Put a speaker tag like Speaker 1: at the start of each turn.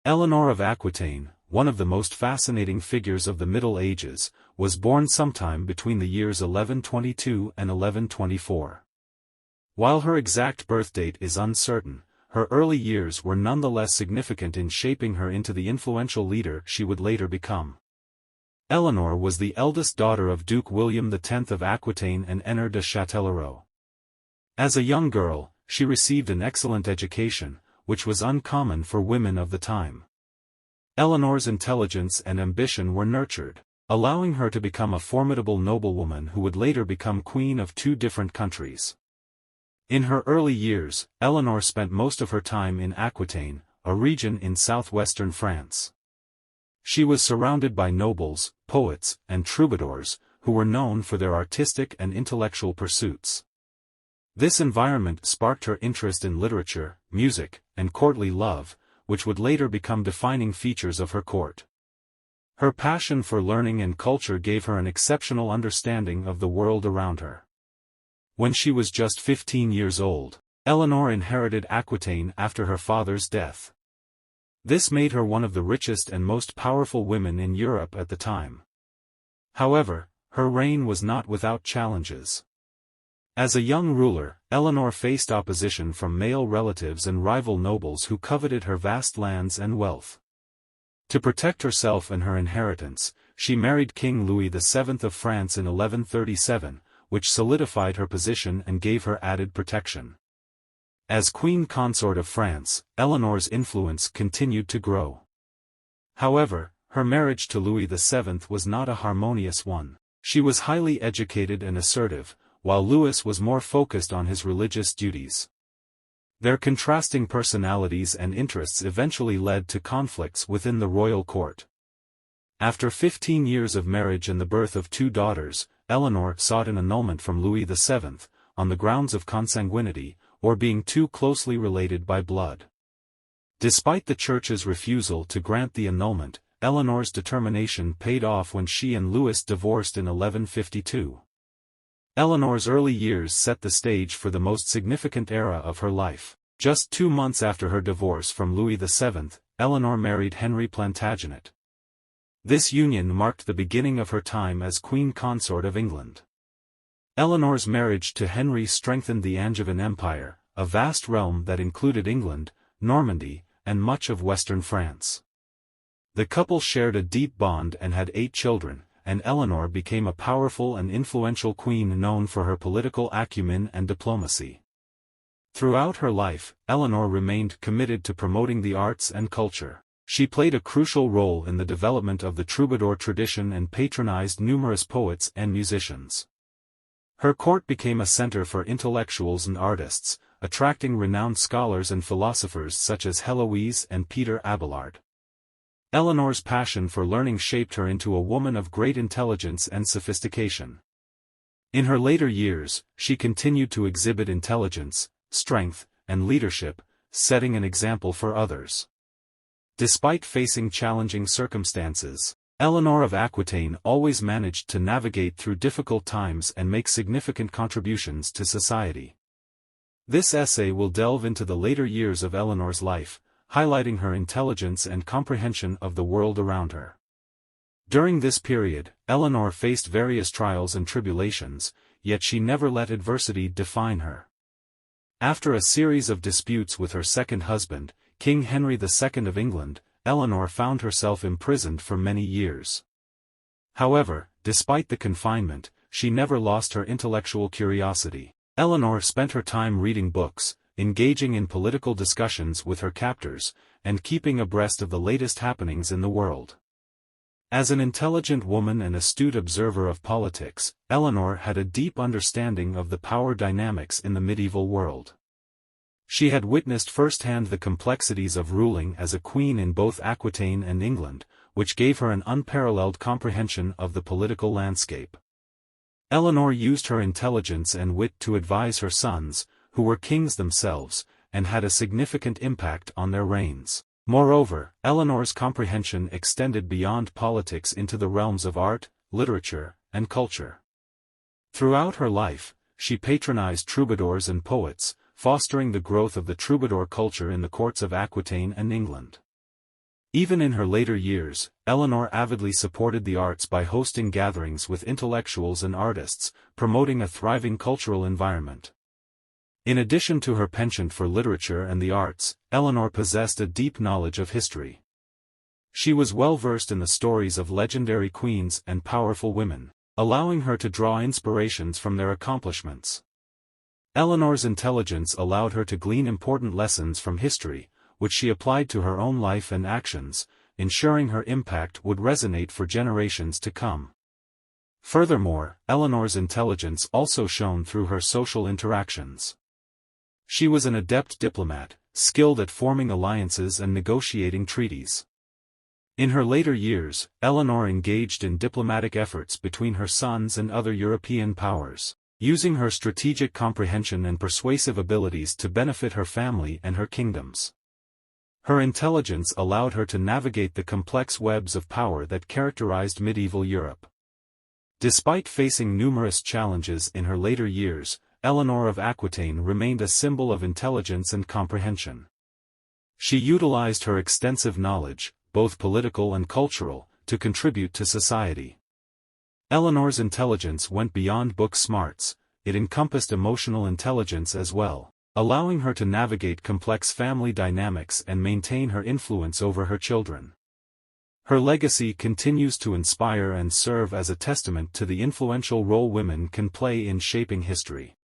Speaker 1: Eleanor of Aquitaine, one of the most fascinating figures of the Middle Ages, was born sometime between the years 1122 and 1124. While her exact birth date is uncertain, her early years were nonetheless significant in shaping her into the influential leader she would later become. Eleanor was the eldest daughter of Duke William X of Aquitaine and Eleanor de Châtellerault. As a young girl, she received an excellent education, which was uncommon for women of the time. Eleanor's intelligence and ambition were nurtured, allowing her to become a formidable noblewoman who would later become queen of two different countries. In her early years, Eleanor spent most of her time in Aquitaine, a region in southwestern France. She was surrounded by nobles, poets, and troubadours, who were known for their artistic and intellectual pursuits. This environment sparked her interest in literature, music, and courtly love, which would later become defining features of her court. Her passion for learning and culture gave her an exceptional understanding of the world around her. When she was just 15 years old, Eleanor inherited Aquitaine after her father's death. This made her one of the richest and most powerful women in Europe at the time. However, her reign was not without challenges. As a young ruler, Eleanor faced opposition from male relatives and rival nobles who coveted her vast lands and wealth. To protect herself and her inheritance, she married King Louis VII of France in 1137, which solidified her position and gave her added protection. As Queen Consort of France, Eleanor's influence continued to grow. However, her marriage to Louis VII was not a harmonious one. She was highly educated and assertive, while Louis was more focused on his religious duties. Their contrasting personalities and interests eventually led to conflicts within the royal court. After 15 years of marriage and the birth of two daughters, Eleanor sought an annulment from Louis VII, on the grounds of consanguinity, or being too closely related by blood. Despite the Church's refusal to grant the annulment, Eleanor's determination paid off when she and Louis divorced in 1152. Eleanor's early years set the stage for the most significant era of her life. Just 2 months after her divorce from Louis VII, Eleanor married Henry Plantagenet. This union marked the beginning of her time as Queen Consort of England. Eleanor's marriage to Henry strengthened the Angevin Empire, a vast realm that included England, Normandy, and much of western France. The couple shared a deep bond and had 8 children, and Eleanor became a powerful and influential queen known for her political acumen and diplomacy. Throughout her life, Eleanor remained committed to promoting the arts and culture. She played a crucial role in the development of the troubadour tradition and patronized numerous poets and musicians. Her court became a center for intellectuals and artists, attracting renowned scholars and philosophers such as Héloïse and Peter Abelard. Eleanor's passion for learning shaped her into a woman of great intelligence and sophistication. In her later years, she continued to exhibit intelligence, strength, and leadership, setting an example for others. Despite facing challenging circumstances, Eleanor of Aquitaine always managed to navigate through difficult times and make significant contributions to society. This essay will delve into the later years of Eleanor's life, highlighting her intelligence and comprehension of the world around her. During this period, Eleanor faced various trials and tribulations, yet she never let adversity define her. After a series of disputes with her second husband, King Henry II of England, Eleanor found herself imprisoned for many years. However, despite the confinement, she never lost her intellectual curiosity. Eleanor spent her time reading books, engaging in political discussions with her captors, and keeping abreast of the latest happenings in the world. As an intelligent woman and astute observer of politics, Eleanor had a deep understanding of the power dynamics in the medieval world. She had witnessed firsthand the complexities of ruling as a queen in both Aquitaine and England, which gave her an unparalleled comprehension of the political landscape. Eleanor used her intelligence and wit to advise her sons, who were kings themselves, and had a significant impact on their reigns. Moreover, Eleanor's comprehension extended beyond politics into the realms of art, literature, and culture. Throughout her life, she patronized troubadours and poets, fostering the growth of the troubadour culture in the courts of Aquitaine and England. Even in her later years, Eleanor avidly supported the arts by hosting gatherings with intellectuals and artists, promoting a thriving cultural environment. In addition to her penchant for literature and the arts, Eleanor possessed a deep knowledge of history. She was well versed in the stories of legendary queens and powerful women, allowing her to draw inspirations from their accomplishments. Eleanor's intelligence allowed her to glean important lessons from history, which she applied to her own life and actions, ensuring her impact would resonate for generations to come. Furthermore, Eleanor's intelligence also shone through her social interactions. She was an adept diplomat, skilled at forming alliances and negotiating treaties. In her later years, Eleanor engaged in diplomatic efforts between her sons and other European powers, using her strategic comprehension and persuasive abilities to benefit her family and her kingdoms. Her intelligence allowed her to navigate the complex webs of power that characterized medieval Europe. Despite facing numerous challenges in her later years, Eleanor of Aquitaine remained a symbol of intelligence and comprehension. She utilized her extensive knowledge, both political and cultural, to contribute to society. Eleanor's intelligence went beyond book smarts, it encompassed emotional intelligence as well, allowing her to navigate complex family dynamics and maintain her influence over her children. Her legacy continues to inspire and serve as a testament to the influential role women can play in shaping history.